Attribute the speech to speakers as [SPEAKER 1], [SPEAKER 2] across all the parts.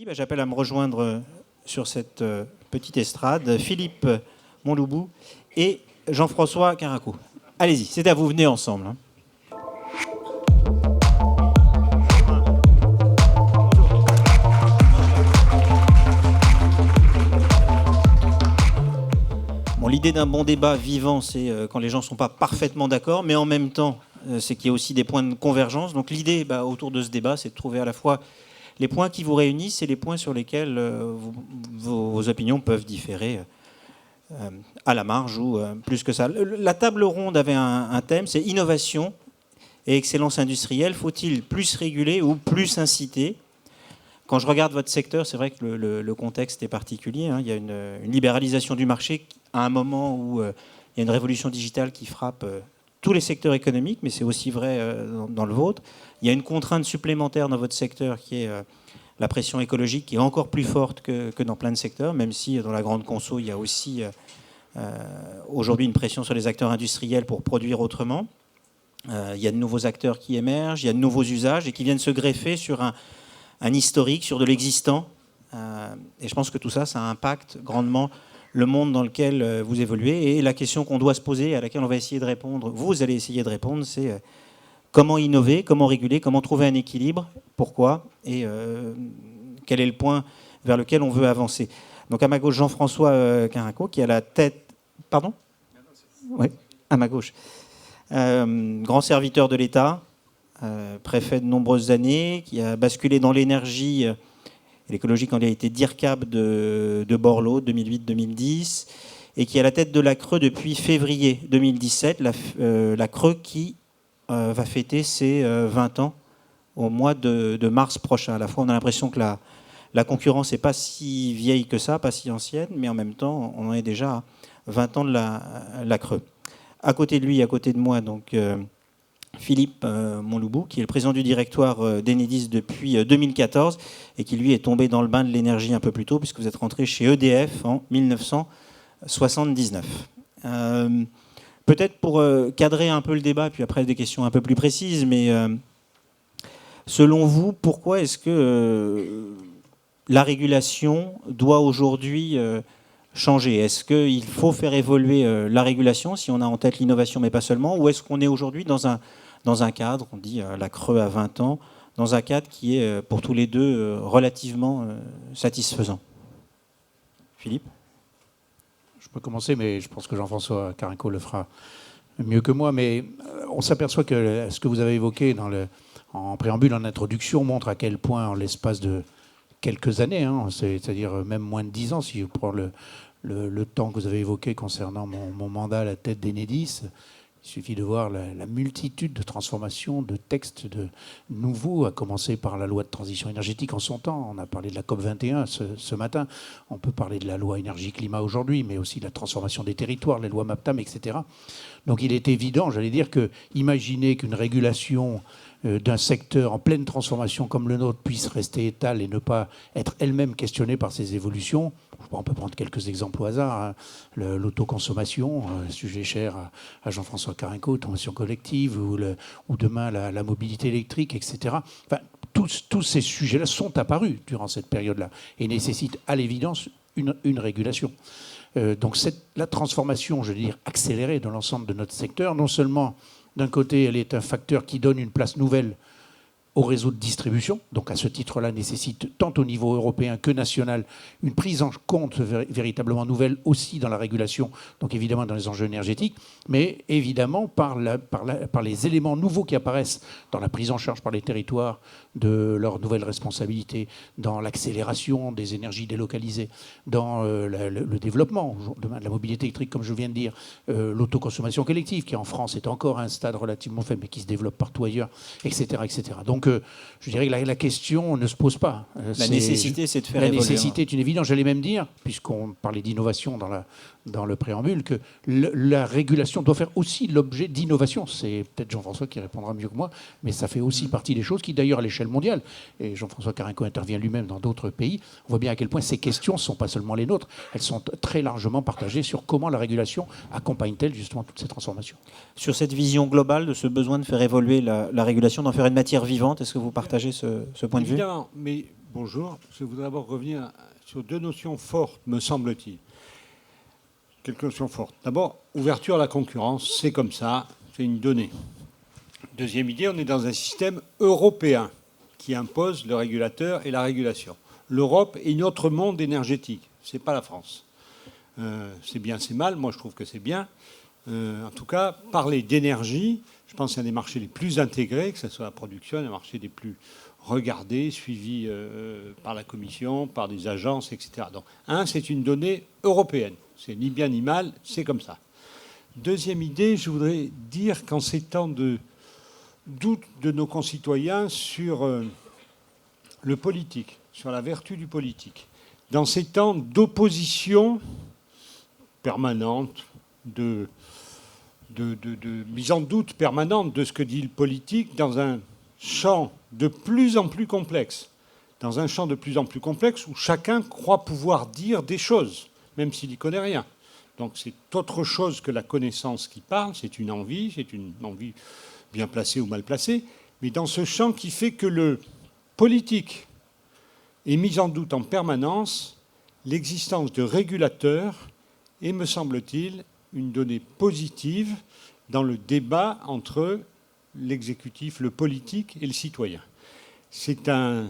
[SPEAKER 1] J'appelle à me rejoindre sur cette petite estrade Philippe Montloubou et Jean-François Caraco. Allez-y, c'est à vous, venez ensemble. Bon, l'idée d'un bon débat vivant, c'est quand les gens ne sont pas parfaitement d'accord, mais en même temps, c'est qu'il y a aussi des points de convergence. Donc l'idée autour de ce débat, c'est de trouver à la fois les points qui vous réunissent et les points sur lesquels vos opinions peuvent différer à la marge ou plus que ça. La table ronde avait un thème, c'est innovation et excellence industrielle. Faut-il plus réguler ou plus inciter ? Quand je regarde votre secteur, c'est vrai que le contexte est particulier. Il y a une libéralisation du marché à un moment où il y a une révolution digitale qui frappe tous les secteurs économiques, mais c'est aussi vrai dans le vôtre. Il y a une contrainte supplémentaire dans votre secteur qui est la pression écologique, qui est encore plus forte que dans plein de secteurs, même si dans la grande conso, il y a aussi aujourd'hui une pression sur les acteurs industriels pour produire autrement. Il y a de nouveaux acteurs qui émergent, il y a de nouveaux usages et qui viennent se greffer sur un historique, sur de l'existant. Et je pense que tout ça, ça impacte grandement le monde dans lequel vous évoluez. Et la question qu'on doit se poser, à laquelle on va essayer de répondre, vous allez essayer de répondre, c'est comment innover, comment réguler, comment trouver un équilibre, pourquoi, et quel est le point vers lequel on veut avancer. Donc à ma gauche, Jean-François Caraco, qui a la tête... Pardon ? Oui, à ma gauche. Grand serviteur de l'État, préfet de nombreuses années, qui a basculé dans l'énergie et l'écologie quand il a été DIRCAP de Borloo, 2008-2010, et qui est à la tête de la CRE depuis février 2017, la CRE qui va fêter ses 20 ans au mois de mars prochain. À la fois, on a l'impression que la concurrence n'est pas si vieille que ça, pas si ancienne, mais en même temps, on en est déjà à 20 ans de la CRE. À côté de lui, à côté de moi, donc Philippe Montloubou, qui est le président du directoire d'Enedis depuis 2014 et qui, lui, est tombé dans le bain de l'énergie un peu plus tôt, puisque vous êtes rentré chez EDF en 1979. Peut-être pour cadrer un peu le débat, puis après des questions un peu plus précises, mais selon vous, pourquoi est-ce que la régulation doit aujourd'hui changer ? Est-ce qu'il faut faire évoluer la régulation, si on a en tête l'innovation, mais pas seulement, ou est-ce qu'on est aujourd'hui dans un cadre, on dit la CRE à 20 ans, dans un cadre qui est pour tous les deux relativement satisfaisant ? Philippe ?
[SPEAKER 2] Je peux commencer, mais je pense que Jean-François Caraco le fera mieux que moi. Mais on s'aperçoit que ce que vous avez évoqué en préambule, en introduction, montre à quel point, en l'espace de quelques années, c'est-à-dire même moins de 10 ans, si je prends le temps que vous avez évoqué concernant mon mandat à la tête d'Enedis, il suffit de voir la multitude de transformations, de textes nouveaux, à commencer par la loi de transition énergétique en son temps. On a parlé de la COP21 ce matin. On peut parler de la loi énergie-climat aujourd'hui, mais aussi de la transformation des territoires, les lois MAPTAM, etc. Donc il est évident, j'allais dire, que imaginer qu'une régulation d'un secteur en pleine transformation comme le nôtre puisse rester étale et ne pas être elle-même questionnée par ces évolutions. On peut prendre quelques exemples au hasard. L'autoconsommation, sujet cher à Jean-François Caraco, consommation collective, ou demain la mobilité électrique, etc. Enfin, tous ces sujets-là sont apparus durant cette période-là et nécessitent à l'évidence une régulation. Donc la transformation, je veux dire, accélérée de l'ensemble de notre secteur, non seulement d'un côté, elle est un facteur qui donne une place nouvelle au réseau de distribution, donc à ce titre-là nécessite tant au niveau européen que national une prise en compte véritablement nouvelle aussi dans la régulation, donc évidemment dans les enjeux énergétiques, mais évidemment par les éléments nouveaux qui apparaissent dans la prise en charge par les territoires de leurs nouvelles responsabilités, dans l'accélération des énergies délocalisées, dans le développement demain de la mobilité électrique, comme je viens de dire, l'autoconsommation collective qui en France est encore à un stade relativement faible mais qui se développe partout ailleurs, etc. etc. Donc je dirais que la question ne se pose pas.
[SPEAKER 1] La nécessité, c'est de faire évoluer.
[SPEAKER 2] La nécessité est une évidence. J'allais même dire, puisqu'on parlait d'innovation dans le préambule, que la régulation doit faire aussi l'objet d'innovation. C'est peut-être Jean-François qui répondra mieux que moi, mais ça fait aussi partie des choses qui, d'ailleurs, à l'échelle mondiale, et Jean-François Caraco intervient lui-même dans d'autres pays, on voit bien à quel point ces questions ne sont pas seulement les nôtres, elles sont très largement partagées sur comment la régulation accompagne-t-elle justement toutes ces transformations.
[SPEAKER 1] Sur cette vision globale de ce besoin de faire évoluer la régulation, d'en faire une matière vivante, est-ce que vous partagez ce point de vue ?
[SPEAKER 3] Évidemment, mais Bonjour. Je voudrais d'abord revenir sur deux notions fortes, me semble-t-il. Quelques notions fortes. D'abord, ouverture à la concurrence, c'est comme ça, c'est une donnée. Deuxième idée, on est dans un système européen qui impose le régulateur et la régulation. L'Europe est notre monde énergétique, ce n'est pas la France. C'est bien, c'est mal, moi je trouve que c'est bien. En tout cas, parler d'énergie, je pense qu'il y a des marchés les plus intégrés, que ce soit la production, des marchés les plus regardés, suivis par la Commission, par des agences, etc. Donc, c'est une donnée européenne. C'est ni bien ni mal, c'est comme ça. Deuxième idée, je voudrais dire qu'en ces temps de doute de nos concitoyens sur le politique, sur la vertu du politique, dans ces temps d'opposition permanente, de mise en doute permanente de ce que dit le politique dans un champ de plus en plus complexe, où chacun croit pouvoir dire des choses, même s'il n'y connaît rien. Donc c'est autre chose que la connaissance qui parle, c'est une envie bien placée ou mal placée, mais dans ce champ qui fait que le politique est mis en doute en permanence, l'existence de régulateurs est, me semble-t-il, une donnée positive dans le débat entre l'exécutif, le politique et le citoyen. C'est un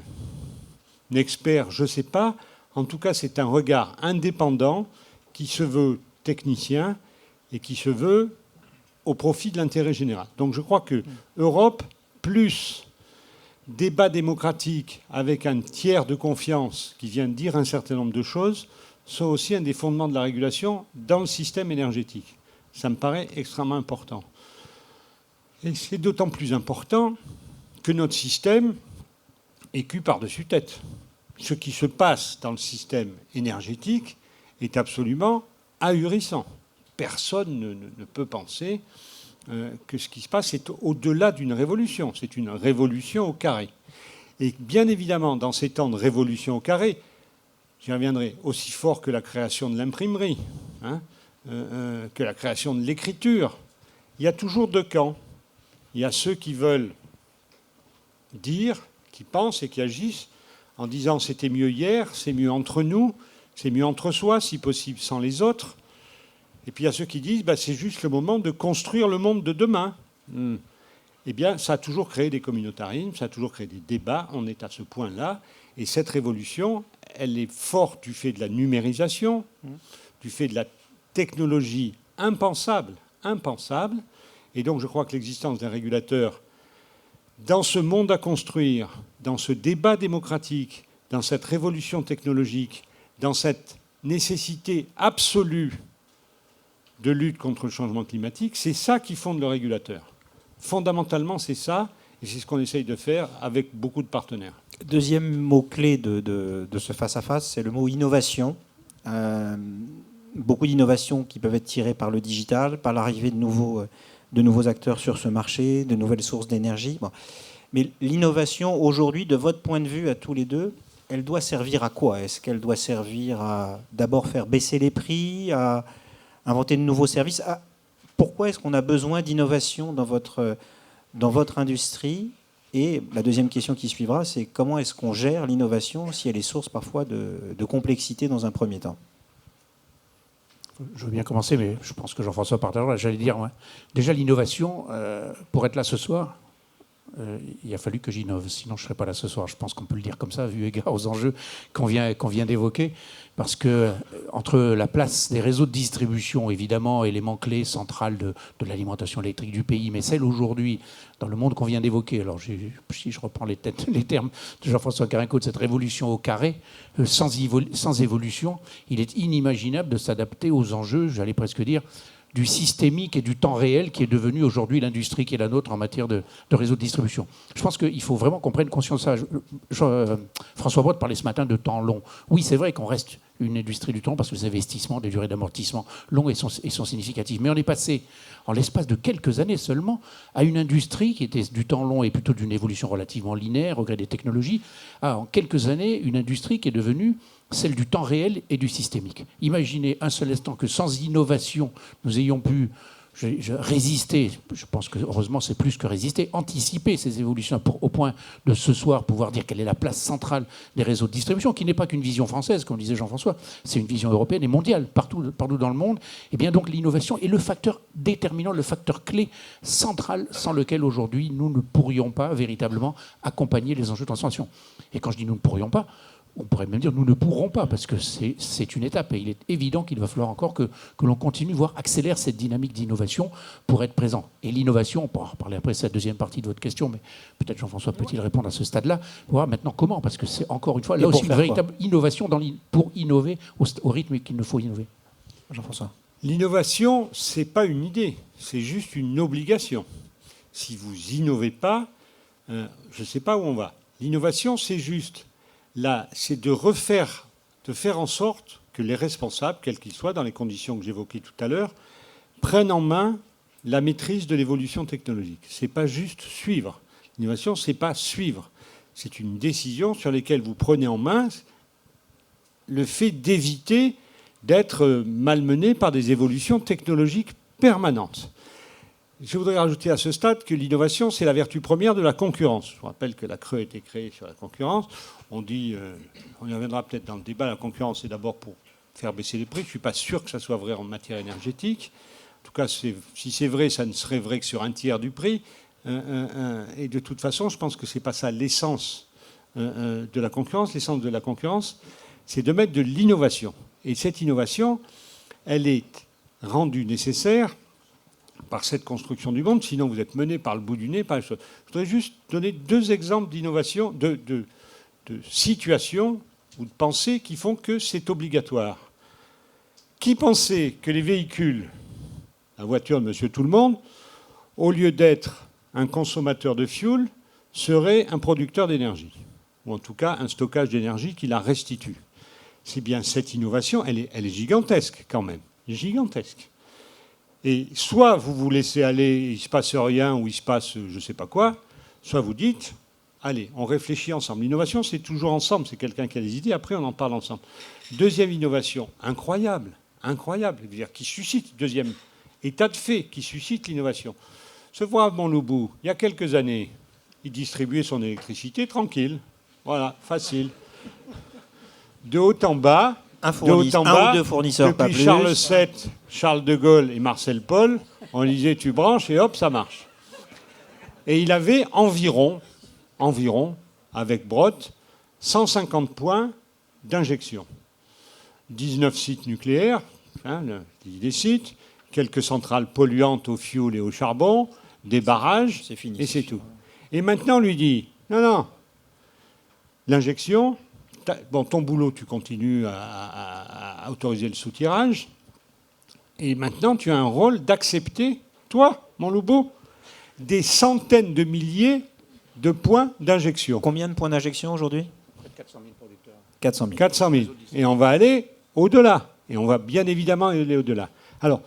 [SPEAKER 3] expert, je ne sais pas, en tout cas c'est un regard indépendant qui se veut technicien et qui se veut au profit de l'intérêt général. Donc je crois que Europe plus débat démocratique avec un tiers de confiance qui vient dire un certain nombre de choses sont aussi un des fondements de la régulation dans le système énergétique. Ça me paraît extrêmement important. Et c'est d'autant plus important que notre système est cul par-dessus tête. Ce qui se passe dans le système énergétique est absolument ahurissant. Personne ne peut penser que ce qui se passe est au-delà d'une révolution. C'est une révolution au carré. Et bien évidemment, dans ces temps de révolution au carré, j'y reviendrai, aussi fort que la création de l'imprimerie, que la création de l'écriture, il y a toujours deux camps. Il y a ceux qui veulent dire, qui pensent et qui agissent en disant c'était mieux hier, c'est mieux entre nous, c'est mieux entre soi, si possible sans les autres. Et puis il y a ceux qui disent c'est juste le moment de construire le monde de demain. Eh bien, ça a toujours créé des communautarismes, ça a toujours créé des débats, on est à ce point-là. Et cette révolution, elle est forte du fait de la numérisation, du fait de la technologie impensable. Et donc je crois que l'existence d'un régulateur dans ce monde à construire, dans ce débat démocratique, dans cette révolution technologique, dans cette nécessité absolue de lutte contre le changement climatique, c'est ça qui fonde le régulateur. Fondamentalement, c'est ça, et c'est ce qu'on essaye de faire avec beaucoup de partenaires.
[SPEAKER 1] Deuxième mot-clé de ce face-à-face, c'est le mot innovation. Beaucoup d'innovations qui peuvent être tirées par le digital, par l'arrivée de nouveaux acteurs sur ce marché, de nouvelles sources d'énergie. Bon. Mais l'innovation, aujourd'hui, de votre point de vue à tous les deux, elle doit servir à quoi? Est-ce qu'elle doit servir à d'abord faire baisser les prix, à inventer de nouveaux services? Pourquoi est-ce qu'on a besoin d'innovation dans votre industrie? Et la deuxième question qui suivra, c'est comment est-ce qu'on gère l'innovation si elle est source parfois de complexité dans un premier temps?
[SPEAKER 2] Je veux bien commencer, mais je pense que Jean-François partagera. J'allais dire, déjà l'innovation, pour être là ce soir, il a fallu que j'innove, sinon je ne serais pas là ce soir. Je pense qu'on peut le dire comme ça, vu égard aux enjeux qu'on vient d'évoquer. Parce que entre la place des réseaux de distribution, évidemment, élément clé central de l'alimentation électrique du pays, mais celle aujourd'hui, dans le monde qu'on vient d'évoquer, alors si je reprends les termes de Jean-François Carenco, de cette révolution au carré, sans évolution, il est inimaginable de s'adapter aux enjeux, j'allais presque dire, du systémique et du temps réel qui est devenu aujourd'hui l'industrie qui est la nôtre en matière de réseau de distribution. Je pense qu'il faut vraiment qu'on prenne conscience de ça. François Brault parlait ce matin de temps long. Oui, c'est vrai qu'on reste une industrie du temps parce que les investissements, des durées d'amortissement longues et sont significatifs. Mais on est passé, en l'espace de quelques années seulement, à une industrie qui était du temps long et plutôt d'une évolution relativement linéaire au gré des technologies, à en quelques années une industrie qui est devenue celle du temps réel et du systémique. Imaginez un seul instant que sans innovation, nous ayons pu résister. Je pense que heureusement c'est plus que résister, anticiper ces évolutions au point de ce soir pouvoir dire quelle est la place centrale des réseaux de distribution, qui n'est pas qu'une vision française, comme disait Jean-François, c'est une vision européenne et mondiale, partout dans le monde. Et bien donc l'innovation est le facteur déterminant, le facteur clé central sans lequel aujourd'hui nous ne pourrions pas véritablement accompagner les enjeux de transformation. Et quand je dis nous ne pourrions pas, on pourrait même dire nous ne pourrons pas, parce que c'est une étape. Et il est évident qu'il va falloir encore que l'on continue, voire accélère cette dynamique d'innovation pour être présent. Et l'innovation, on pourra en reparler après, c'est la deuxième partie de votre question, mais peut-être Jean-François peut-il répondre à ce stade-là, voir maintenant comment, parce que c'est encore une fois, là aussi, une véritable innovation pour innover au rythme qu'il nous faut innover.
[SPEAKER 1] Jean-François.
[SPEAKER 3] L'innovation, ce n'est pas une idée, c'est juste une obligation. Si vous innovez pas, je ne sais pas où on va. L'innovation, c'est juste... Là, c'est de faire en sorte que les responsables, quels qu'ils soient, dans les conditions que j'évoquais tout à l'heure, prennent en main la maîtrise de l'évolution technologique. Ce n'est pas juste suivre. L'innovation, ce n'est pas suivre. C'est une décision sur laquelle vous prenez en main le fait d'éviter d'être malmené par des évolutions technologiques permanentes. Je voudrais rajouter à ce stade que l'innovation, c'est la vertu première de la concurrence. Je vous rappelle que la CRE a été créée sur la concurrence. On dit, on y reviendra peut-être dans le débat, la concurrence, c'est d'abord pour faire baisser les prix. Je ne suis pas sûr que ça soit vrai en matière énergétique. En tout cas, si c'est vrai, ça ne serait vrai que sur un tiers du prix. Et de toute façon, je pense que ce n'est pas ça l'essence de la concurrence. L'essence de la concurrence, c'est de mettre de l'innovation. Et cette innovation, elle est rendue nécessaire par cette construction du monde, sinon vous êtes mené par le bout du nez par les choses. Je voudrais juste donner deux exemples d'innovation, de situations ou de pensées qui font que c'est obligatoire. Qui pensait que les véhicules, la voiture de Monsieur Tout-le-Monde, au lieu d'être un consommateur de fioul, serait un producteur d'énergie, ou en tout cas un stockage d'énergie qui la restitue. C'est bien cette innovation, elle est gigantesque quand même, gigantesque. Et soit vous vous laissez aller, il ne se passe rien, ou il se passe je ne sais pas quoi, soit vous dites, allez, on réfléchit ensemble. L'innovation, c'est toujours ensemble, c'est quelqu'un qui a des idées, après on en parle ensemble. Deuxième innovation, incroyable, c'est-à-dire qui suscite, deuxième état de fait, qui suscite l'innovation. Ce brave Montloubout, il y a quelques années, il distribuait son électricité tranquille, voilà, facile. De haut en bas,
[SPEAKER 1] un ou deux fournisseurs, pas plus.
[SPEAKER 3] Charles VII, Charles de Gaulle et Marcel Paul, on disait tu branches et hop, ça marche. Et il avait environ, avec Brott, 150 points d'injection. 19 sites nucléaires, des sites, quelques centrales polluantes au fioul et au charbon, des barrages,
[SPEAKER 1] c'est fini,
[SPEAKER 3] et c'est tout. Et maintenant, on lui dit, non, l'injection... Bon, ton boulot, tu continues à autoriser le soutirage. Et maintenant, tu as un rôle d'accepter, toi, Montloubout, des centaines de milliers de points d'injection.
[SPEAKER 1] Combien de points d'injection aujourd'hui ?
[SPEAKER 2] 400 000 producteurs.
[SPEAKER 1] 400 000.
[SPEAKER 3] 400 000. Et on va aller au-delà. Et on va bien évidemment aller au-delà. Alors,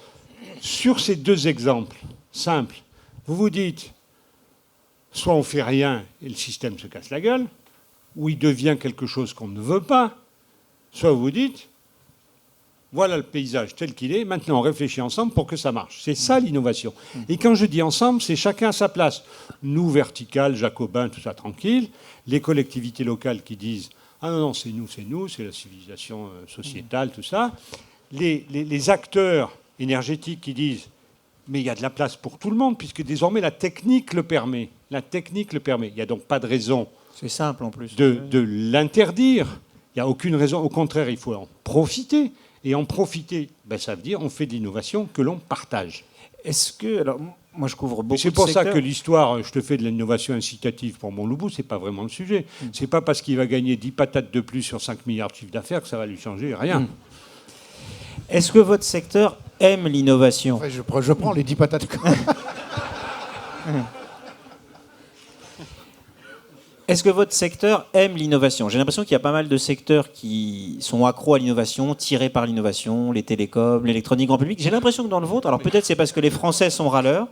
[SPEAKER 3] sur ces deux exemples simples, vous vous dites, soit on fait rien et le système se casse la gueule, ou il devient quelque chose qu'on ne veut pas, soit vous dites, voilà le paysage tel qu'il est, maintenant on réfléchit ensemble pour que ça marche. C'est ça l'innovation. Et quand je dis ensemble, c'est chacun à sa place. Nous, vertical, jacobins, tout ça tranquille, les collectivités locales qui disent, ah non, c'est nous, c'est la civilisation sociétale, tout ça. Les acteurs énergétiques qui disent, mais il y a de la place pour tout le monde, puisque désormais la technique le permet. Il n'y a donc pas de raison...
[SPEAKER 1] C'est simple en plus.
[SPEAKER 3] De l'interdire. Il n'y a aucune raison. Au contraire, il faut en profiter. Et en profiter, ça veut dire on fait de l'innovation que l'on partage.
[SPEAKER 1] Est-ce que... Alors, moi, je couvre beaucoup de
[SPEAKER 3] secteurs. C'est pour ça que l'histoire, je te fais de l'innovation incitative pour Montloubout, ce n'est pas vraiment le sujet. Ce n'est pas parce qu'il va gagner 10 patates de plus sur 5 milliards de chiffre d'affaires que ça va lui changer rien.
[SPEAKER 1] Est-ce que votre secteur aime l'innovation ?
[SPEAKER 2] Ouais, je prends les 10 patates.
[SPEAKER 1] Est-ce que votre secteur aime l'innovation ? J'ai l'impression qu'il y a pas mal de secteurs qui sont accros à l'innovation, tirés par l'innovation, les télécoms, l'électronique grand public. J'ai l'impression que dans le vôtre, alors peut-être c'est parce que les Français sont râleurs,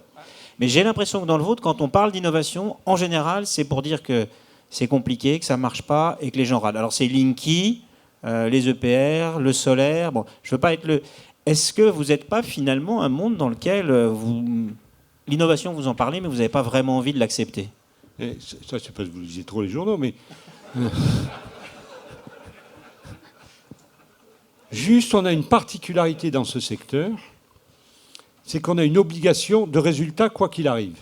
[SPEAKER 1] mais j'ai l'impression que dans le vôtre, quand on parle d'innovation, en général, c'est pour dire que c'est compliqué, que ça ne marche pas et que les gens râlent. Alors c'est Linky, les EPR, le solaire. Bon, je veux pas être le... Est-ce que vous n'êtes pas finalement un monde dans lequel l'innovation, vous en parlez, mais vous n'avez pas vraiment envie de l'accepter?
[SPEAKER 3] Et ça, je ne sais pas si vous lisez trop les journaux, mais... Juste, on a une particularité dans ce secteur, c'est qu'on a une obligation de résultat quoi qu'il arrive.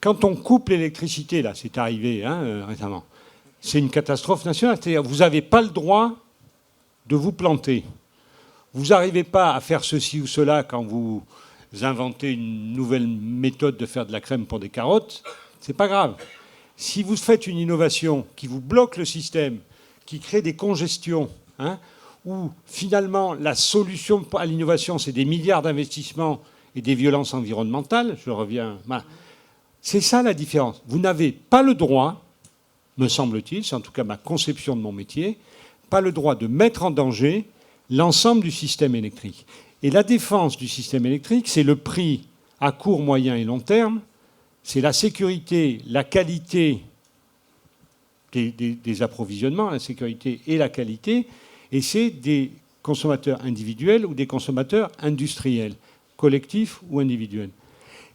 [SPEAKER 3] Quand on coupe l'électricité, là, c'est arrivé récemment, c'est une catastrophe nationale. C'est-à-dire vous n'avez pas le droit de vous planter. Vous n'arrivez pas à faire ceci ou cela quand vous inventez une nouvelle méthode de faire de la crème pour des carottes, c'est pas grave. Si vous faites une innovation qui vous bloque le système, qui crée des congestions, où finalement la solution à l'innovation, c'est des milliards d'investissements et des violences environnementales, je reviens... Voilà. C'est ça la différence. Vous n'avez pas le droit, me semble-t-il, c'est en tout cas ma conception de mon métier, pas le droit de mettre en danger l'ensemble du système électrique. Et la défense du système électrique, c'est le prix à court, moyen et long terme, c'est la sécurité, la qualité des approvisionnements, la sécurité et la qualité, et c'est des consommateurs individuels ou des consommateurs industriels, collectifs ou individuels.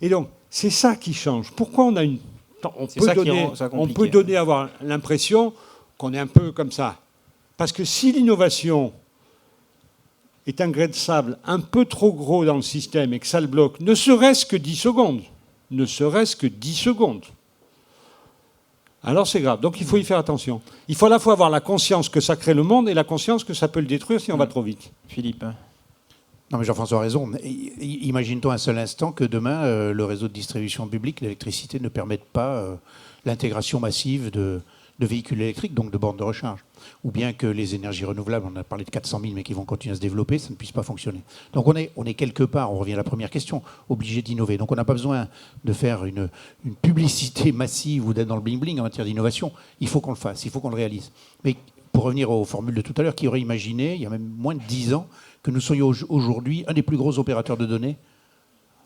[SPEAKER 3] Et donc, c'est ça qui change. Pourquoi on a une... On peut donner avoir l'impression qu'on est un peu comme ça. Parce que si l'innovation est un grain de sable un peu trop gros dans le système et que ça le bloque, ne serait-ce que 10 secondes, alors c'est grave. Donc il faut y faire attention. Il faut à la fois avoir la conscience que ça crée le monde et la conscience que ça peut le détruire si on va trop vite.
[SPEAKER 1] Philippe.
[SPEAKER 2] Non mais Jean-François a raison. Imagine-toi un seul instant que demain, le réseau de distribution publique, l'électricité, ne permette pas l'intégration massive de véhicules électriques, donc de bornes de recharge. Ou bien que les énergies renouvelables, on a parlé de 400 000, mais qui vont continuer à se développer, ça ne puisse pas fonctionner. Donc on est quelque part, on revient à la première question, obligé d'innover. Donc on n'a pas besoin de faire une publicité massive ou d'être dans le bling-bling en matière d'innovation. Il faut qu'on le fasse, il faut qu'on le réalise. Mais pour revenir aux formules de tout à l'heure, qui aurait imaginé, il y a même moins de 10 ans, que nous soyons aujourd'hui un des plus gros opérateurs de données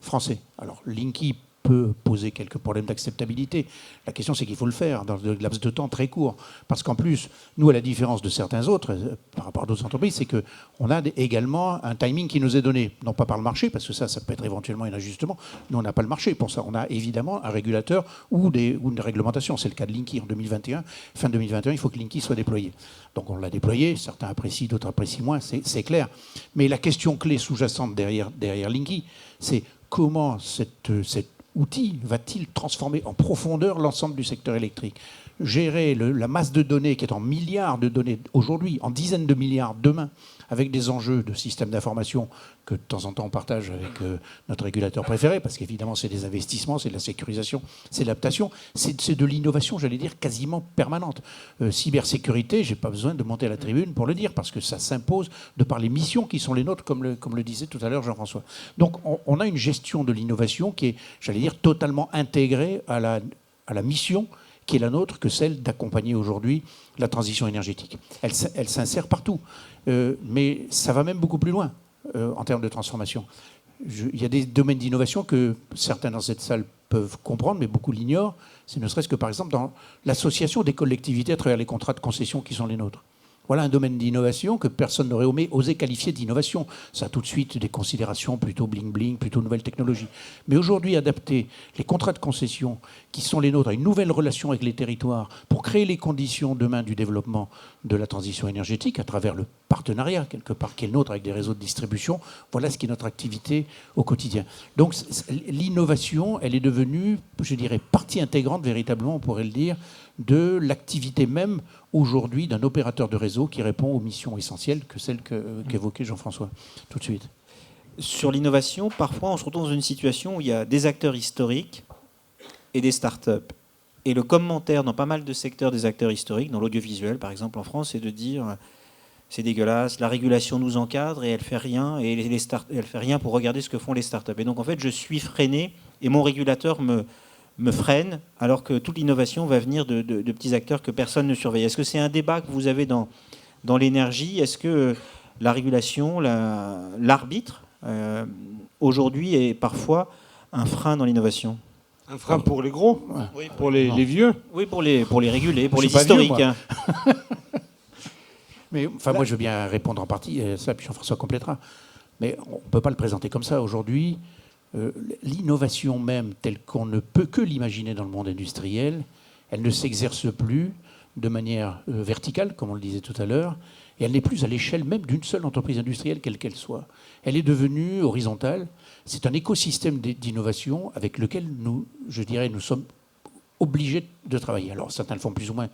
[SPEAKER 2] français. Alors Linky peut poser quelques problèmes d'acceptabilité. La question, c'est qu'il faut le faire dans un laps de temps très court. Parce qu'en plus, nous, à la différence de certains autres, par rapport à d'autres entreprises, c'est qu'on a également un timing qui nous est donné. Non pas par le marché, parce que ça peut être éventuellement un ajustement. Nous, on n'a pas le marché pour ça. On a évidemment un régulateur ou une réglementation. C'est le cas de Linky en 2021. Fin 2021, il faut que Linky soit déployé. Donc on l'a déployé. Certains apprécient, d'autres apprécient moins. C'est clair. Mais la question clé sous-jacente derrière Linky, c'est comment cet outil va-t-il transformer en profondeur l'ensemble du secteur électrique? Gérer la masse de données qui est en milliards de données aujourd'hui, en dizaines de milliards demain, avec des enjeux de système d'information que de temps en temps on partage avec notre régulateur préféré, parce qu'évidemment c'est des investissements, c'est de la sécurisation, c'est de l'adaptation, c'est de l'innovation, j'allais dire, quasiment permanente. Cybersécurité, je n'ai pas besoin de monter à la tribune pour le dire, parce que ça s'impose de par les missions qui sont les nôtres, comme le disait tout à l'heure Jean-François. Donc on a une gestion de l'innovation qui est, j'allais dire, totalement intégrée à la mission qui est la nôtre, que celle d'accompagner aujourd'hui la transition énergétique. Elle s'insère partout, mais ça va même beaucoup plus loin en termes de transformation. Il y a des domaines d'innovation que certains dans cette salle peuvent comprendre, mais beaucoup l'ignorent. C'est ne serait-ce que, par exemple, dans l'association des collectivités à travers les contrats de concession qui sont les nôtres. Voilà un domaine d'innovation que personne n'aurait osé qualifier d'innovation. Ça a tout de suite des considérations plutôt bling-bling, plutôt nouvelles technologies. Mais aujourd'hui, adapter les contrats de concession qui sont les nôtres à une nouvelle relation avec les territoires pour créer les conditions demain du développement de la transition énergétique à travers le partenariat, quelque part, qui est le nôtre avec des réseaux de distribution, voilà ce qui est notre activité au quotidien. Donc l'innovation, elle est devenue, je dirais, partie intégrante, véritablement, on pourrait le dire, de l'activité même aujourd'hui d'un opérateur de réseau qui répond aux missions essentielles que celles qu'évoquait Jean-François tout de suite.
[SPEAKER 1] Sur l'innovation, parfois on se retrouve dans une situation où il y a des acteurs historiques et des start-up. Et le commentaire dans pas mal de secteurs des acteurs historiques, dans l'audiovisuel par exemple en France, c'est de dire c'est dégueulasse, la régulation nous encadre et elle fait rien, et elle fait rien pour regarder ce que font les start-up. Et donc en fait je suis freiné et mon régulateur me freine, alors que toute l'innovation va venir de petits acteurs que personne ne surveille. Est-ce que c'est un débat que vous avez dans l'énergie? Est-ce que la régulation, l'arbitre, aujourd'hui, est parfois un frein dans l'innovation?
[SPEAKER 3] Un frein pour les gros, oui, pour les vieux?
[SPEAKER 1] Oui, pour les réguler, pour les historiques.
[SPEAKER 2] Vieux, mais enfin, moi, je veux bien répondre en partie, ça, puis Jean-François complétera. Mais on ne peut pas le présenter comme ça. Aujourd'hui, l'innovation même, telle qu'on ne peut que l'imaginer dans le monde industriel, elle ne s'exerce plus de manière verticale, comme on le disait tout à l'heure, et elle n'est plus à l'échelle même d'une seule entreprise industrielle, quelle qu'elle soit. Elle est devenue horizontale. C'est un écosystème d'innovation avec lequel nous sommes obligés de travailler. Alors certains le font plus ou moins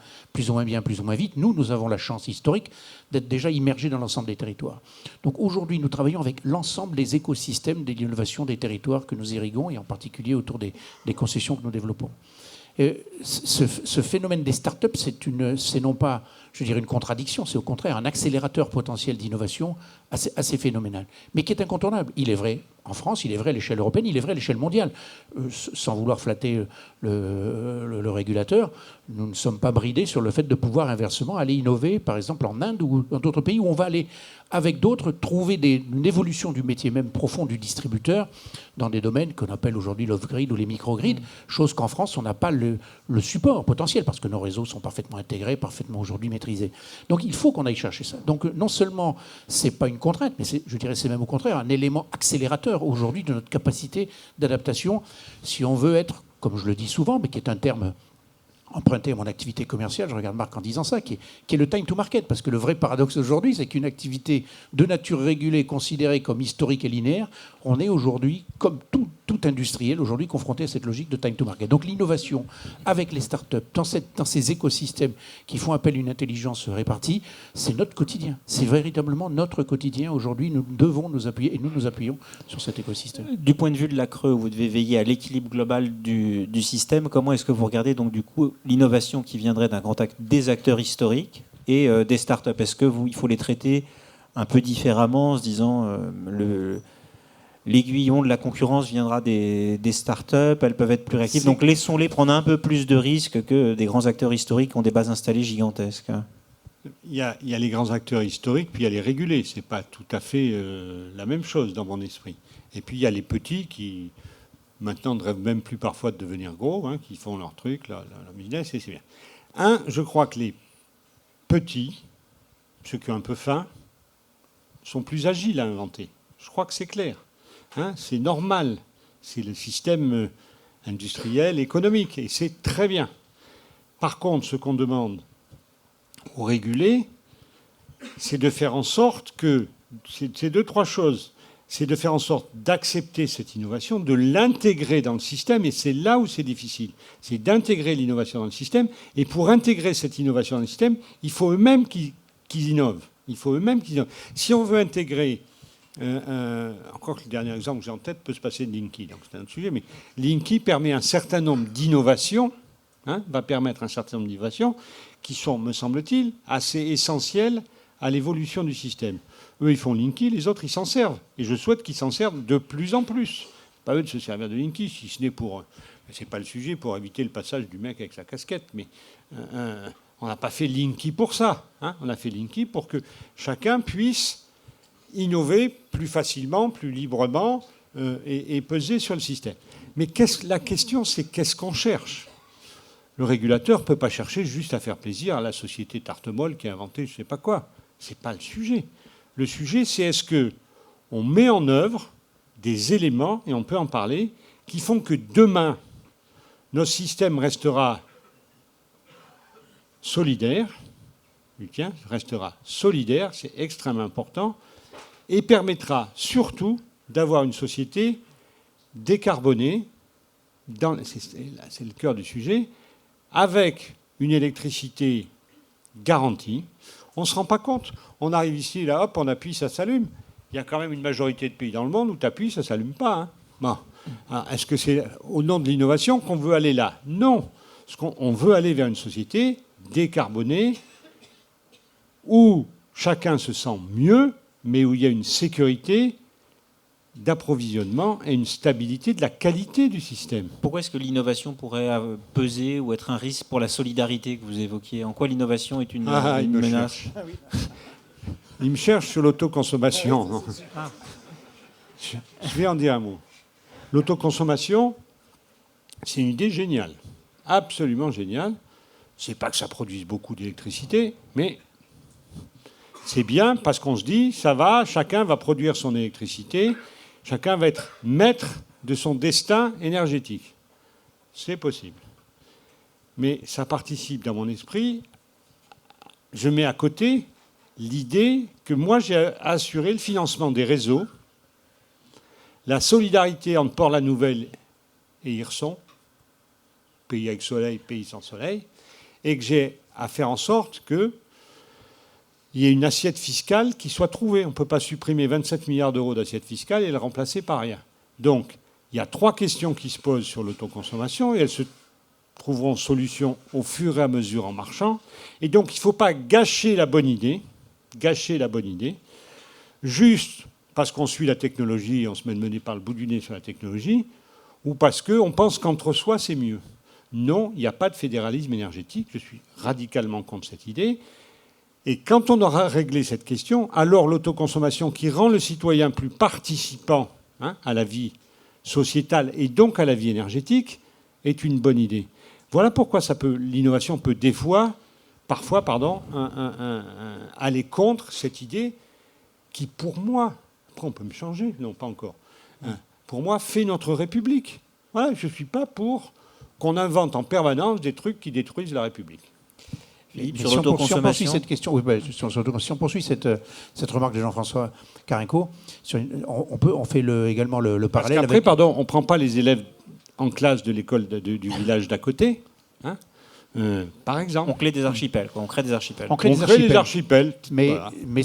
[SPEAKER 2] bien, plus ou moins vite. Nous avons la chance historique d'être déjà immergés dans l'ensemble des territoires. Donc aujourd'hui, nous travaillons avec l'ensemble des écosystèmes de l'innovation des territoires que nous irriguons, et en particulier autour des concessions que nous développons. Ce phénomène des startups, c'est non pas, je dirais, une contradiction, c'est au contraire un accélérateur potentiel d'innovation assez phénoménal, mais qui est incontournable. Il est vrai en France, il est vrai à l'échelle européenne, il est vrai à l'échelle mondiale. Sans vouloir flatter le régulateur, nous ne sommes pas bridés sur le fait de pouvoir inversement aller innover, par exemple en Inde ou dans d'autres pays où on va aller, avec d'autres, trouver une évolution du métier même profond du distributeur dans des domaines qu'on appelle aujourd'hui l'off-grid ou les micro-grids, chose qu'en France, on n'a pas le support potentiel parce que nos réseaux sont parfaitement intégrés, parfaitement aujourd'hui maîtrisés. Donc il faut qu'on aille chercher ça. Donc non seulement c'est pas une contrainte, mais je dirais c'est même au contraire un élément accélérateur aujourd'hui de notre capacité d'adaptation si on veut être, comme je le dis souvent, mais qui est un terme emprunté à mon activité commerciale, je regarde Marc en disant ça, qui est le time to market. Parce que le vrai paradoxe aujourd'hui, c'est qu'une activité de nature régulée, considérée comme historique et linéaire, on est aujourd'hui, comme tout industriel, aujourd'hui confronté à cette logique de time to market. Donc l'innovation avec les startups, dans ces écosystèmes qui font appel à une intelligence répartie, c'est notre quotidien. C'est véritablement notre quotidien. Aujourd'hui, nous devons nous appuyer, et nous nous appuyons sur cet écosystème.
[SPEAKER 1] Du point de vue de la Creux, vous devez veiller à l'équilibre global du système. Comment est-ce que vous regardez donc du coup l'innovation qui viendrait des acteurs historiques et des startups? Est-ce qu'il faut les traiter un peu différemment en se disant l'aiguillon de la concurrence viendra des startups, elles peuvent être plus réactives, donc laissons-les prendre un peu plus de risques que des grands acteurs historiques qui ont des bases installées gigantesques?
[SPEAKER 3] Il y a les grands acteurs historiques, puis il y a les régulés. C'est pas tout à fait la même chose dans mon esprit. Et puis il y a les petits qui maintenant ne rêvent même plus parfois de devenir gros, qui font leur truc, leur business, et c'est bien. Je crois que les petits, ceux qui ont un peu faim, sont plus agiles à inventer. Je crois que c'est clair. C'est normal. C'est le système industriel, économique, et c'est très bien. Par contre, ce qu'on demande aux régulés, c'est de faire en sorte que... C'est deux, trois choses. C'est de faire en sorte d'accepter cette innovation, de l'intégrer dans le système, et c'est là où c'est difficile. C'est d'intégrer l'innovation dans le système, et pour intégrer cette innovation dans le système, il faut eux-mêmes qu'ils innovent. Il faut eux-mêmes qu'ils innovent. Si on veut intégrer... encore que le dernier exemple que j'ai en tête peut se passer de Linky, donc c'est un autre sujet, mais Linky permet un certain nombre d'innovations, va permettre un certain nombre d'innovations qui sont, me semble-t-il, assez essentielles à l'évolution du système. Eux, ils font Linky, les autres, ils s'en servent. Et je souhaite qu'ils s'en servent de plus en plus. Pas eux de se servir de Linky, si ce n'est pour... C'est pas le sujet, pour éviter le passage du mec avec sa casquette, mais on n'a pas fait Linky pour ça. On a fait Linky pour que chacun puisse innover plus facilement, plus librement et peser sur le système. Mais la question, c'est qu'est-ce qu'on cherche? Le régulateur ne peut pas chercher juste à faire plaisir à la société Tarte-Molle qui a inventé je ne sais pas quoi. Ce n'est pas le sujet. Le sujet, c'est est-ce qu'on met en œuvre des éléments, et on peut en parler, qui font que demain, notre système restera solidaire, c'est extrêmement important, et permettra surtout d'avoir une société décarbonée, c'est le cœur du sujet, avec une électricité garantie. On ne se rend pas compte. On arrive ici, là, hop, on appuie, ça s'allume. Il y a quand même une majorité de pays dans le monde où tu appuies, ça ne s'allume pas. Bon. Alors, est-ce que c'est au nom de l'innovation qu'on veut aller là? Non. On veut aller vers une société décarbonée où chacun se sent mieux, mais où il y a une sécurité d'approvisionnement et une stabilité de la qualité du système.
[SPEAKER 1] Pourquoi est-ce que l'innovation pourrait peser ou être un risque pour la solidarité que vous évoquiez? En quoi l'innovation est une menace?
[SPEAKER 3] Il me cherche sur l'autoconsommation. Je vais en dire un mot. L'autoconsommation, c'est une idée géniale, absolument géniale. C'est pas que ça produise beaucoup d'électricité, mais C'est bien parce qu'on se dit, ça va, chacun va produire son électricité, chacun va être maître de son destin énergétique. C'est possible. Mais ça participe dans mon esprit, je mets à côté l'idée que moi j'ai assuré le financement des réseaux, la solidarité entre Port-la-Nouvelle et Hirson, pays avec soleil, pays sans soleil, et que j'ai à faire en sorte qu'il y ait une assiette fiscale qui soit trouvée. On ne peut pas supprimer 27 milliards d'euros d'assiette fiscale et le remplacer par rien. Donc, il y a 3 questions qui se posent sur l'autoconsommation et elles se trouveront solution au fur et à mesure en marchant. Et donc, il ne faut pas gâcher la bonne idée, juste parce qu'on suit la technologie et on se met mené par le bout du nez sur la technologie, ou parce qu'on pense qu'entre soi, c'est mieux. Non, il n'y a pas de fédéralisme énergétique. Je suis radicalement contre cette idée. Et quand on aura réglé cette question, alors l'autoconsommation qui rend le citoyen plus participant à la vie sociétale et donc à la vie énergétique est une bonne idée. Voilà pourquoi l'innovation peut parfois, aller contre cette idée qui, pour moi, après on peut me changer, non pas encore, pour moi, fait notre République. Voilà, je ne suis pas pour qu'on invente en permanence des trucs qui détruisent la République.
[SPEAKER 1] Philippe,
[SPEAKER 2] Si
[SPEAKER 1] sur
[SPEAKER 2] on poursuit
[SPEAKER 1] l'autoconsommation.
[SPEAKER 2] cette question, si on poursuit cette remarque de Jean-François Carenco, on fait également le parallèle.
[SPEAKER 3] Parce qu'après, on ne prend pas les élèves en classe de l'école du village d'à côté, par exemple.
[SPEAKER 1] On crée des archipels. On crée des archipels.
[SPEAKER 3] On crée des archipels.
[SPEAKER 2] Mais,
[SPEAKER 3] voilà.
[SPEAKER 2] mais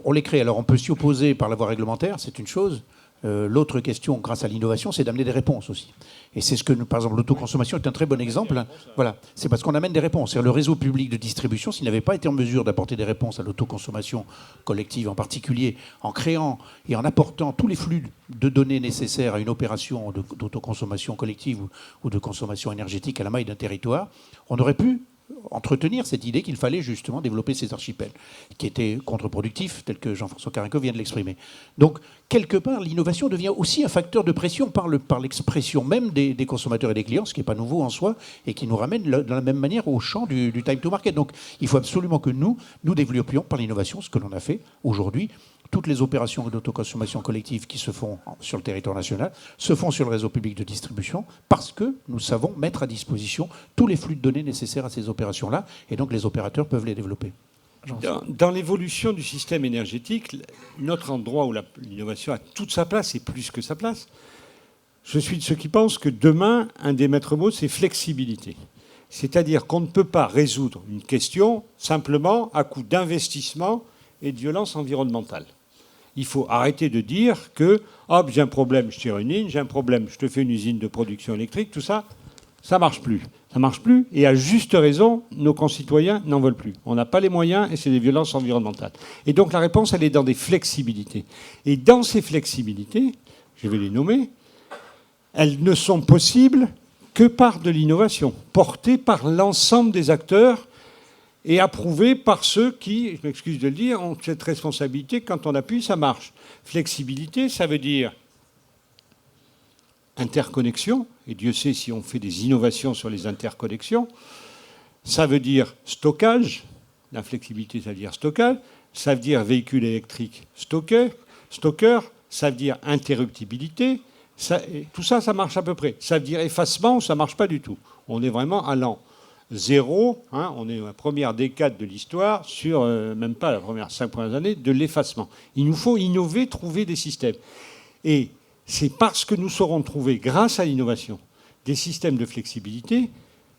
[SPEAKER 2] on les crée. Alors on peut s'y opposer par la voie réglementaire, c'est une chose. L'autre question, grâce à l'innovation, c'est d'amener des réponses aussi. Et c'est ce que, par exemple, l'autoconsommation est un très bon exemple. Voilà, c'est parce qu'on amène des réponses. Le réseau public de distribution, s'il n'avait pas été en mesure d'apporter des réponses à l'autoconsommation collective, en particulier en créant et en apportant tous les flux de données nécessaires à une opération d'autoconsommation collective ou de consommation énergétique à la maille d'un territoire, on aurait pu entretenir cette idée qu'il fallait justement développer ces archipels, qui étaient contre-productifs, tel que Jean-François Carenco vient de l'exprimer. Donc, quelque part, l'innovation devient aussi un facteur de pression par l'expression même des consommateurs et des clients, ce qui n'est pas nouveau en soi, et qui nous ramène de la même manière au champ du time to market. Donc, il faut absolument que nous développions par l'innovation ce que l'on a fait aujourd'hui. Toutes les opérations d'autoconsommation collective qui se font sur le territoire national se font sur le réseau public de distribution parce que nous savons mettre à disposition tous les flux de données nécessaires à ces opérations-là, et donc les opérateurs peuvent les développer.
[SPEAKER 3] Dans l'évolution du système énergétique, notre endroit où l'innovation a toute sa place et plus que sa place, je suis de ceux qui pensent que demain, un des maîtres mots, c'est flexibilité. C'est-à-dire qu'on ne peut pas résoudre une question simplement à coup d'investissement et de violence environnementale. Il faut arrêter de dire que j'ai un problème, je tire une ligne, j'ai un problème, je te fais une usine de production électrique, tout ça, ça ne marche plus. Ça ne marche plus, et à juste raison, nos concitoyens n'en veulent plus. On n'a pas les moyens, et c'est des violences environnementales. Et donc la réponse, elle est dans des flexibilités. Et dans ces flexibilités, je vais les nommer, elles ne sont possibles que par de l'innovation, portée par l'ensemble des acteurs et approuvée par ceux qui, je m'excuse de le dire, ont cette responsabilité. Quand on appuie, ça marche. Flexibilité, ça veut dire interconnexion, et Dieu sait si on fait des innovations sur les interconnexions. Ça veut dire stockage, la flexibilité, ça veut dire stockage, ça veut dire véhicule électrique stocker, ça veut dire interruptibilité, tout ça, ça marche à peu près. Ça veut dire effacement, ça ne marche pas du tout. On est vraiment à l'an zéro, on est à la première décade de l'histoire, sur même pas la première 5 premières années, de l'effacement. Il nous faut innover, trouver des systèmes. Et c'est parce que nous saurons trouver, grâce à l'innovation, des systèmes de flexibilité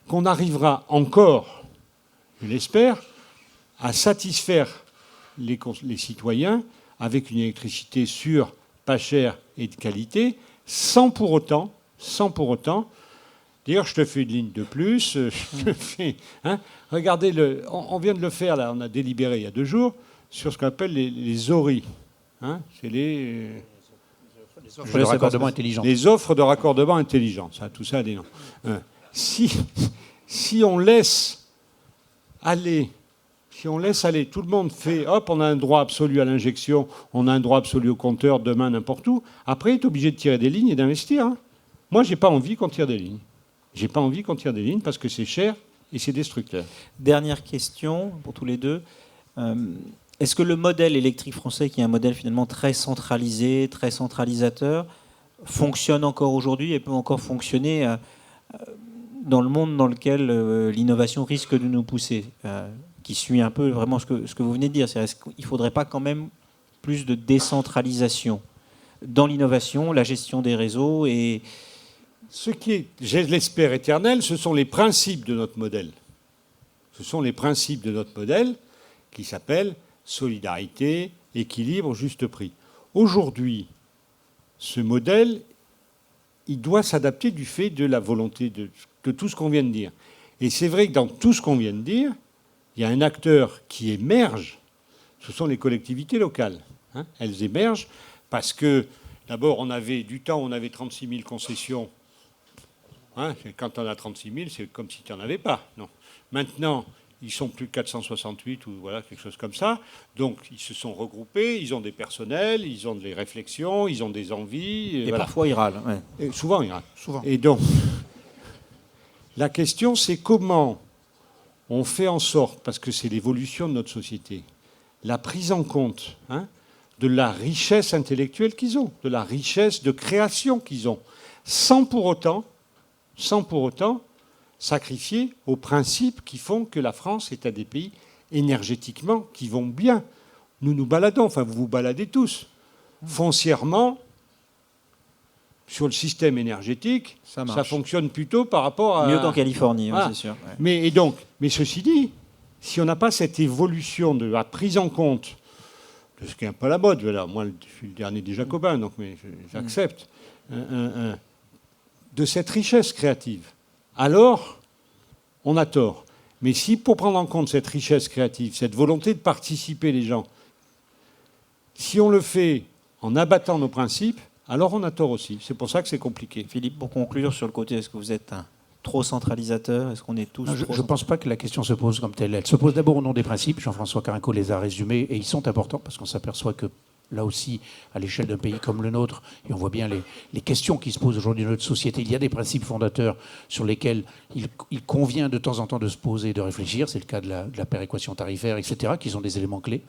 [SPEAKER 3] qu'on arrivera encore, je l'espère, à satisfaire les citoyens avec une électricité sûre, pas chère et de qualité, sans pour autant, dire je te fais une ligne de plus, je te fais... Regardez, on vient de le faire, là, on a délibéré il y a 2 jours, sur ce qu'on appelle les ORI. C'est les
[SPEAKER 2] offres de raccordement intelligent.
[SPEAKER 3] Les offres de raccordement intelligent. Tout ça a des noms. Si on laisse aller, tout le monde fait, hop, on a un droit absolu à l'injection, on a un droit absolu au compteur, demain, n'importe où. Après, il est obligé de tirer des lignes et d'investir. Moi, je n'ai pas envie qu'on tire des lignes. Parce que c'est cher et c'est destructeur.
[SPEAKER 1] Dernière question pour tous les deux. Est-ce que le modèle électrique français, qui est un modèle finalement très centralisé, très centralisateur, fonctionne encore aujourd'hui et peut encore fonctionner dans le monde dans lequel l'innovation risque de nous pousser, qui suit un peu vraiment ce que vous venez de dire. Est-ce qu'il ne faudrait pas quand même plus de décentralisation dans l'innovation, la gestion des réseaux et...
[SPEAKER 3] Ce qui est, je l'espère, éternel, ce sont les principes de notre modèle. Ce sont les principes de notre modèle qui s'appellent solidarité, équilibre, juste prix. Aujourd'hui, ce modèle, il doit s'adapter du fait de la volonté de tout ce qu'on vient de dire. Et c'est vrai que dans tout ce qu'on vient de dire, il y a un acteur qui émerge, ce sont les collectivités locales. Hein. Elles émergent parce que, d'abord, on avait 36 000 concessions. Hein, quand on a 36 000, c'est comme si tu n'en avais pas. Non. Maintenant, ils sont plus de 468 ou voilà, quelque chose comme ça. Donc, ils se sont regroupés, ils ont des personnels, ils ont des réflexions, ils ont des envies.
[SPEAKER 1] Et
[SPEAKER 3] voilà.
[SPEAKER 1] Parfois, ils râlent. Ouais.
[SPEAKER 3] Et souvent, ils râlent.
[SPEAKER 2] Souvent.
[SPEAKER 3] Et donc, la question, c'est comment on fait en sorte, parce que c'est l'évolution de notre société, la prise en compte de la richesse intellectuelle qu'ils ont, de la richesse de création qu'ils ont, sans pour autant sacrifier aux principes qui font que la France est un des pays énergétiquement qui vont bien. Nous nous baladons, enfin vous vous baladez tous. Foncièrement, sur le système énergétique, ça fonctionne plutôt par rapport à...
[SPEAKER 1] Mieux qu'en Californie,
[SPEAKER 3] voilà.
[SPEAKER 1] C'est sûr. Ouais.
[SPEAKER 3] Mais ceci dit, si on n'a pas cette évolution de la prise en compte de ce qui est un peu la mode, voilà, moi je suis le dernier des Jacobins, donc mais j'accepte, de cette richesse créative, alors on a tort. Mais si pour prendre en compte cette richesse créative, cette volonté de participer les gens, si on le fait en abattant nos principes, alors on a tort aussi. C'est pour ça que c'est compliqué.
[SPEAKER 1] Philippe, pour conclure sur le côté, est-ce que vous êtes trop centralisateur? Est-ce qu'on est tous
[SPEAKER 2] Non, je ne pense pas que la question se pose comme telle. Elle se pose d'abord au nom des principes. Jean-François Carenco les a résumés et ils sont importants parce qu'on s'aperçoit que là aussi, à l'échelle d'un pays comme le nôtre, et on voit bien les questions qui se posent aujourd'hui dans notre société, il y a des principes fondateurs sur lesquels il convient de temps en temps de se poser et de réfléchir. C'est le cas de la péréquation tarifaire, etc., qui sont des éléments clés.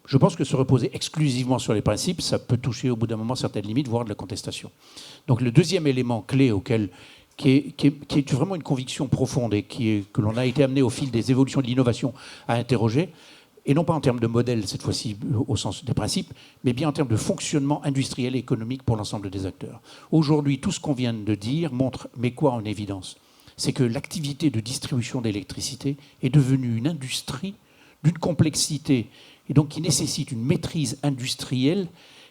[SPEAKER 2] Je pense que se reposer exclusivement sur les principes, ça peut toucher au bout d'un moment certaines limites, voire de la contestation. Donc le deuxième élément clé qui est vraiment une conviction profonde et que l'on a été amené au fil des évolutions de l'innovation à interroger, et non pas en termes de modèle, cette fois-ci au sens des principes, mais bien en termes de fonctionnement industriel et économique pour l'ensemble des acteurs. Aujourd'hui, tout ce qu'on vient de dire montre, mais quoi en évidence? C'est que l'activité de distribution d'électricité est devenue une industrie d'une complexité, et donc qui nécessite une maîtrise industrielle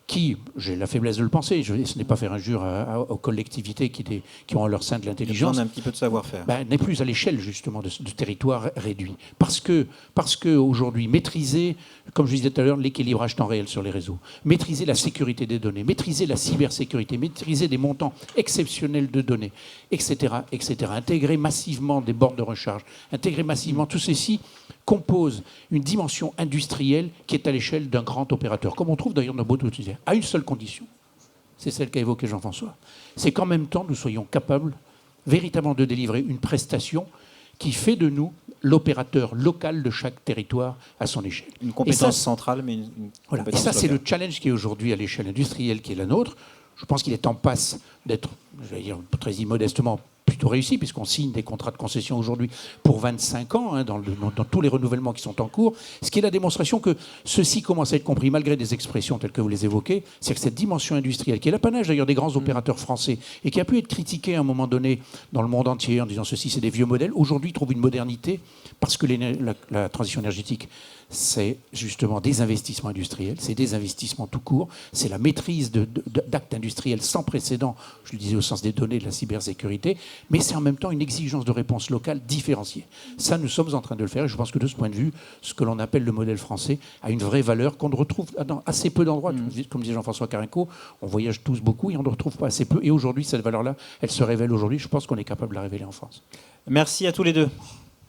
[SPEAKER 2] qui, j'ai la faiblesse de le penser, ce n'est pas faire injure aux collectivités qui ont en leur sein de l'intelligence,
[SPEAKER 1] un petit peu de savoir-faire.
[SPEAKER 2] N'est plus à l'échelle justement de territoire réduit. Parce que aujourd'hui, maîtriser, comme je disais tout à l'heure, l'équilibrage temps réel sur les réseaux, maîtriser la sécurité des données, maîtriser la cybersécurité, maîtriser des montants exceptionnels de données, etc., intégrer massivement des bornes de recharge, intégrer massivement tout ceci compose une dimension industrielle qui est à l'échelle d'un grand opérateur, comme on trouve d'ailleurs dans beaucoup d'autres, à une seule condition, c'est celle qu'a évoquée Jean-François, c'est qu'en même temps nous soyons capables véritablement de délivrer une prestation qui fait de nous l'opérateur local de chaque territoire à son échelle.
[SPEAKER 1] Une compétence centrale, mais une
[SPEAKER 2] voilà.
[SPEAKER 1] compétence
[SPEAKER 2] Et ça, c'est
[SPEAKER 1] locale.
[SPEAKER 2] le challenge qui est aujourd'hui à l'échelle industrielle qui est la nôtre. Je pense qu'il est en passe d'être, je vais dire très immodestement, plutôt réussi, puisqu'on signe des contrats de concession aujourd'hui pour 25 ans, dans tous les renouvellements qui sont en cours, ce qui est la démonstration que ceci commence à être compris, malgré des expressions telles que vous les évoquez, c'est que cette dimension industrielle, qui est l'apanage d'ailleurs des grands opérateurs français, et qui a pu être critiquée à un moment donné dans le monde entier, en disant ceci c'est des vieux modèles, aujourd'hui trouve une modernité, parce que la transition énergétique, c'est justement des investissements industriels, c'est des investissements tout court, c'est la maîtrise d'actes industriels sans précédent, je le disais au sens des données, de la cybersécurité, mais c'est en même temps une exigence de réponse locale différenciée. Ça, nous sommes en train de le faire, et je pense que de ce point de vue, ce que l'on appelle le modèle français a une vraie valeur qu'on ne retrouve dans assez peu d'endroits. Comme disait Jean-François Carenco, on voyage tous beaucoup et on ne retrouve pas assez peu. Et aujourd'hui, cette valeur-là, elle se révèle aujourd'hui. Je pense qu'on est capable de la révéler en France.
[SPEAKER 1] Merci à tous les deux.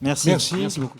[SPEAKER 1] Merci.
[SPEAKER 3] Merci beaucoup.